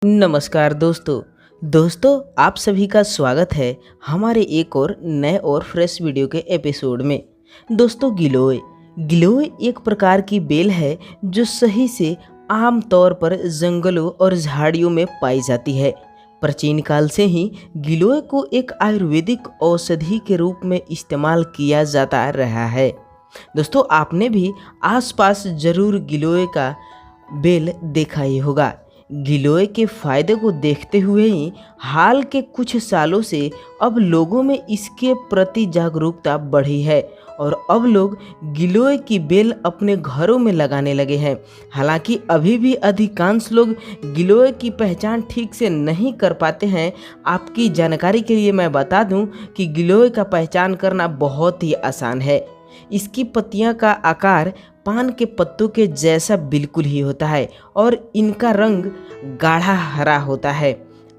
नमस्कार दोस्तों आप सभी का स्वागत है हमारे एक और नए और फ्रेश वीडियो के एपिसोड में। दोस्तों गिलोय एक प्रकार की बेल है जो सही से आम तौर पर जंगलों और झाड़ियों में पाई जाती है। प्राचीन काल से ही गिलोय को एक आयुर्वेदिक औषधि के रूप में इस्तेमाल किया जाता रहा है। दोस्तों आपने भी आसपास जरूर गिलोय का बेल देखा ही होगा। गिलोय के फायदे को देखते हुए ही हाल के कुछ सालों से अब लोगों में इसके प्रति जागरूकता बढ़ी है और अब लोग गिलोय की बेल अपने घरों में लगाने लगे हैं। हालांकि अभी भी अधिकांश लोग गिलोय की पहचान ठीक से नहीं कर पाते हैं। आपकी जानकारी के लिए मैं बता दूं कि गिलोय का पहचान करना बहुत ही आसान है। इसकी पत्तियां का आकार पान के पत्तों के जैसा बिल्कुल ही होता है और इनका रंग गाढ़ा हरा होता है।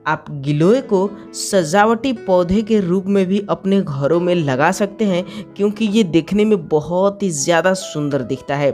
आप गिलोय को सजावटी पौधे के रूप में भी अपने घरों में लगा सकते हैं क्योंकि ये देखने में बहुत ही ज़्यादा सुंदर दिखता है।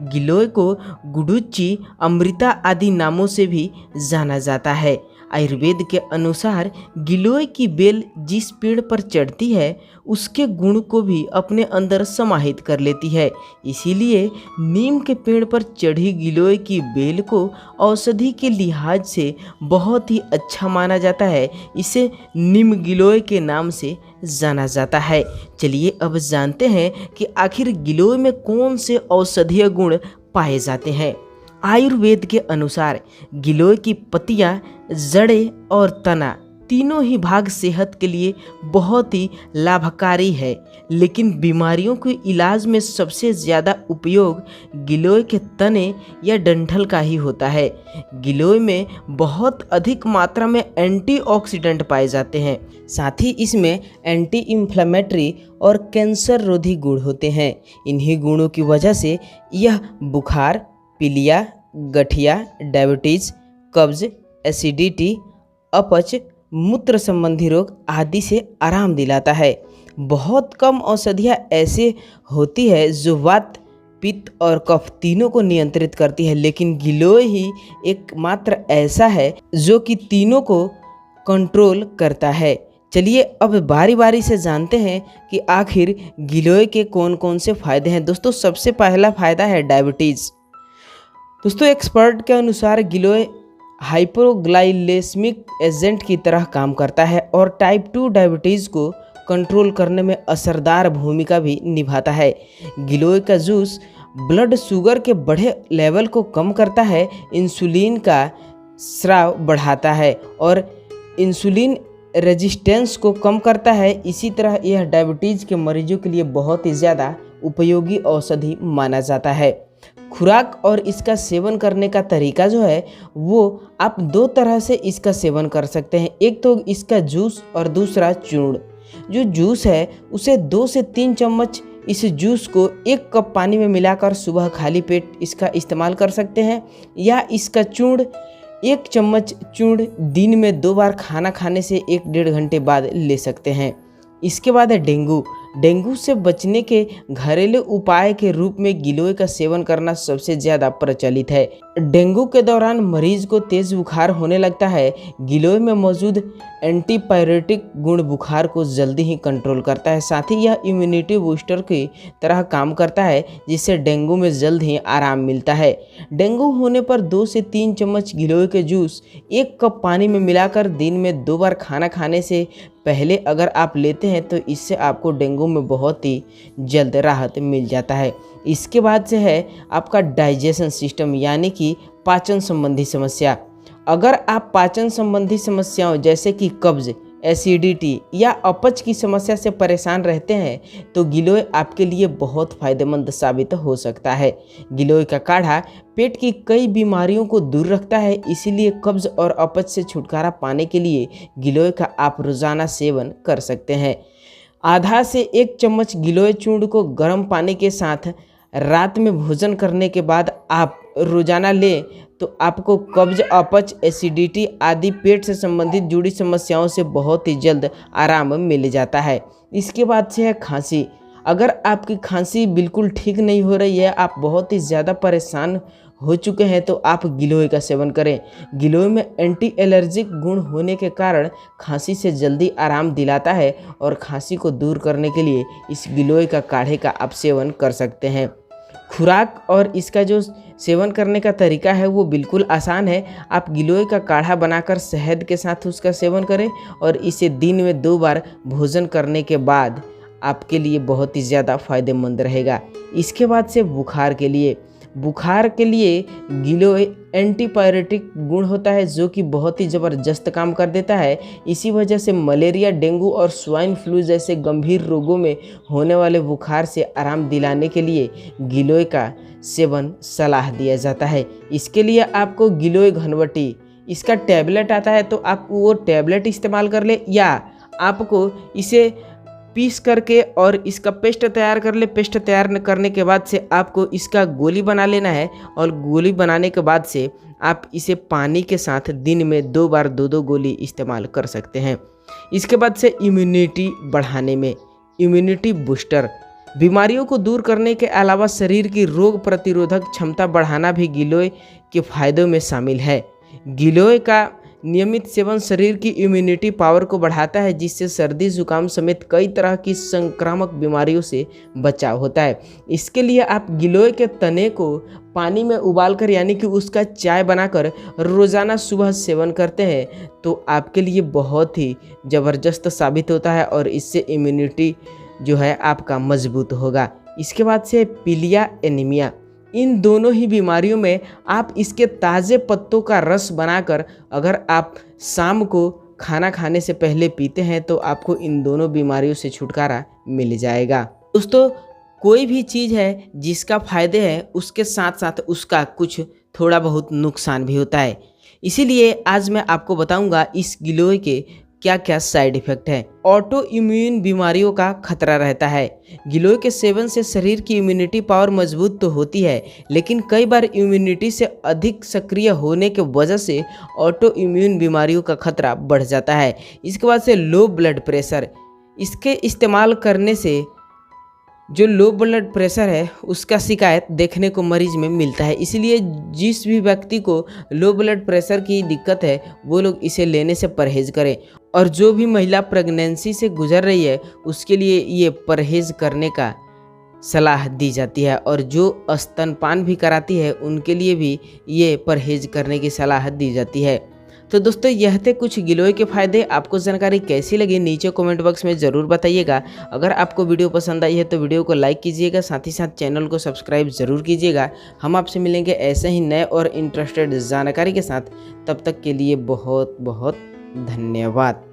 गिलोय को गुडुचि, अमृता आदि नामों से भी जाना जाता है। आयुर्वेद के अनुसार गिलोय की बेल जिस पेड़ पर चढ़ती है उसके गुण को भी अपने अंदर समाहित कर लेती है। इसीलिए नीम के पेड़ पर चढ़ी गिलोय की बेल को औषधि के लिहाज से बहुत ही अच्छा माना जाता है। इसे नीम गिलोय के नाम से जाना जाता है। चलिए अब जानते हैं कि आखिर गिलोय में कौन से औषधीय गुण पाए जाते हैं। आयुर्वेद के अनुसार गिलोय की पत्तियां, जड़ें और तना तीनों ही भाग सेहत के लिए बहुत ही लाभकारी है, लेकिन बीमारियों के इलाज में सबसे ज़्यादा उपयोग गिलोय के तने या डंठल का ही होता है। गिलोय में बहुत अधिक मात्रा में एंटीऑक्सीडेंट पाए जाते हैं, साथ ही इसमें एंटी इन्फ्लेमेटरी और कैंसर रोधी गुण होते हैं। इन्हीं गुणों की वजह से यह बुखार, पीलिया, गठिया, डायबिटीज, कब्ज, एसिडिटी, अपच, मूत्र संबंधी रोग आदि से आराम दिलाता है। बहुत कम औषधियाँ ऐसे होती है जो वात, पित्त और कफ तीनों को नियंत्रित करती है, लेकिन गिलोय ही एकमात्र ऐसा है जो कि तीनों को कंट्रोल करता है। चलिए अब बारी बारी से जानते हैं कि आखिर गिलोय के कौन कौन से फायदे हैं। दोस्तों सबसे पहला फायदा है डायबिटीज़। दोस्तों एक्सपर्ट के अनुसार गिलोय हाइपोग्लाइसेमिक एजेंट की तरह काम करता है और टाइप 2 डायबिटीज़ को कंट्रोल करने में असरदार भूमिका भी निभाता है। गिलोय का जूस ब्लड शुगर के बढ़े लेवल को कम करता है, इंसुलिन का स्राव बढ़ाता है और इंसुलिन रेजिस्टेंस को कम करता है। इसी तरह यह डायबिटीज़ के मरीजों के लिए बहुत ही ज़्यादा उपयोगी औषधि माना जाता है। खुराक और इसका सेवन करने का तरीका जो है वो आप दो तरह से इसका सेवन कर सकते हैं। एक तो इसका जूस और दूसरा चूर्ण। जो जूस है उसे 2 से 3 चम्मच इस जूस को 1 कप पानी में मिलाकर सुबह खाली पेट इसका इस्तेमाल कर सकते हैं, या इसका चूर्ण 1 चम्मच चूर्ण दिन में 2 बार खाना खाने से 1-1.5 घंटे बाद ले सकते हैं। इसके बाद है डेंगू से बचने के घरेलू उपाय के रूप में गिलोय का सेवन करना सबसे ज़्यादा प्रचलित है। डेंगू के दौरान मरीज को तेज़ बुखार होने लगता है। गिलोय में मौजूद एंटीपायरेटिक गुण बुखार को जल्दी ही कंट्रोल करता है, साथ ही यह इम्यूनिटी बूस्टर की तरह काम करता है जिससे डेंगू में जल्द ही आराम मिलता है। डेंगू होने पर 2 से 3 चम्मच गिलोय के जूस 1 कप पानी में मिलाकर दिन में 2 बार खाना खाने से पहले अगर आप लेते हैं तो इससे आपको डेंगू में बहुत ही जल्द राहत मिल जाता है। इसके बाद से है आपका डाइजेशन सिस्टम, यानी कि पाचन संबंधी समस्या। अगर आप पाचन संबंधी समस्याओं जैसे कि कब्ज, एसिडिटी या अपच की समस्या से परेशान रहते हैं तो गिलोय आपके लिए बहुत फ़ायदेमंद साबित हो सकता है। गिलोय का काढ़ा पेट की कई बीमारियों को दूर रखता है, इसीलिए कब्ज और अपच से छुटकारा पाने के लिए गिलोय का आप रोज़ाना सेवन कर सकते हैं। आधा से 1 चम्मच गिलोय चूर्ण को गर्म पानी के साथ रात में भोजन करने के बाद आप रोज़ाना लें तो आपको कब्ज, अपच, एसिडिटी आदि पेट से संबंधित जुड़ी समस्याओं से बहुत ही जल्द आराम मिल जाता है। इसके बाद से है खांसी। अगर आपकी खांसी बिल्कुल ठीक नहीं हो रही है, आप बहुत ही ज़्यादा परेशान हो चुके हैं तो आप गिलोय का सेवन करें। गिलोय में एंटी एलर्जिक गुण होने के कारण खांसी से जल्दी आराम दिलाता है और खांसी को दूर करने के लिए इस गिलोय का काढ़े का आप सेवन कर सकते हैं। खुराक और इसका जो सेवन करने का तरीका है वो बिल्कुल आसान है। आप गिलोय का काढ़ा बनाकर शहद के साथ उसका सेवन करें और इसे दिन में 2 बार भोजन करने के बाद आपके लिए बहुत ही ज़्यादा फायदेमंद रहेगा। इसके बाद से बुखार के लिए गिलोय एंटीपायरेटिक गुण होता है जो कि बहुत ही ज़बरदस्त काम कर देता है। इसी वजह से मलेरिया, डेंगू और स्वाइन फ्लू जैसे गंभीर रोगों में होने वाले बुखार से आराम दिलाने के लिए गिलोय का सेवन सलाह दिया जाता है। इसके लिए आपको गिलोय घनवटी इसका टैबलेट आता है तो आप वो टैबलेट इस्तेमाल कर ले, या आपको इसे पीस करके और इसका पेस्ट तैयार कर ले। पेस्ट तैयार करने के बाद से आपको इसका गोली बना लेना है और गोली बनाने के बाद से आप इसे पानी के साथ दिन में 2 बार 2-2 गोली इस्तेमाल कर सकते हैं। इसके बाद से इम्यूनिटी बढ़ाने में इम्यूनिटी बूस्टर बीमारियों को दूर करने के अलावा शरीर की रोग प्रतिरोधक क्षमता बढ़ाना भी गिलोय के फायदों में शामिल है। गिलोय का नियमित सेवन शरीर की इम्यूनिटी पावर को बढ़ाता है जिससे सर्दी जुकाम समेत कई तरह की संक्रामक बीमारियों से बचाव होता है। इसके लिए आप गिलोय के तने को पानी में उबालकर यानी कि उसका चाय बनाकर रोज़ाना सुबह सेवन करते हैं तो आपके लिए बहुत ही ज़बरदस्त साबित होता है और इससे इम्यूनिटी जो है आपका मजबूत होगा। इसके बाद से पीलिया एनीमिया, इन दोनों ही बीमारियों में आप इसके ताज़े पत्तों का रस बनाकर अगर आप शाम को खाना खाने से पहले पीते हैं तो आपको इन दोनों बीमारियों से छुटकारा मिल जाएगा। दोस्तों, कोई भी चीज़ है जिसका फ़ायदे है उसके साथ साथ उसका कुछ थोड़ा बहुत नुकसान भी होता है। इसीलिए आज मैं आपको बताऊंगा इस गिलोय के क्या क्या साइड इफ़ेक्ट हैं। ऑटो इम्यून बीमारियों का खतरा रहता है। गिलोय के सेवन से शरीर की इम्यूनिटी पावर मजबूत तो होती है लेकिन कई बार इम्यूनिटी से अधिक सक्रिय होने के वजह से ऑटो इम्यून बीमारियों का खतरा बढ़ जाता है। इसके बाद से लो ब्लड प्रेशर, इसके इस्तेमाल करने से जो लो ब्लड प्रेशर है उसका शिकायत देखने को मरीज में मिलता है। इसलिए जिस भी व्यक्ति को लो ब्लड प्रेशर की दिक्कत है वो लोग इसे लेने से परहेज़ करें और जो भी महिला प्रेगनेंसी से गुजर रही है उसके लिए ये परहेज़ करने का सलाह दी जाती है और जो स्तनपान भी कराती है उनके लिए भी ये परहेज़ करने की सलाह दी जाती है। तो दोस्तों, यह थे कुछ गिलोय के फ़ायदे। आपको जानकारी कैसी लगी नीचे कमेंट बॉक्स में ज़रूर बताइएगा। अगर आपको वीडियो पसंद आई है तो वीडियो को लाइक कीजिएगा, साथ ही साथ चैनल को सब्सक्राइब ज़रूर कीजिएगा। हम आपसे मिलेंगे ऐसे ही नए और इंटरेस्टेड जानकारी के साथ। तब तक के लिए बहुत बहुत धन्यवाद।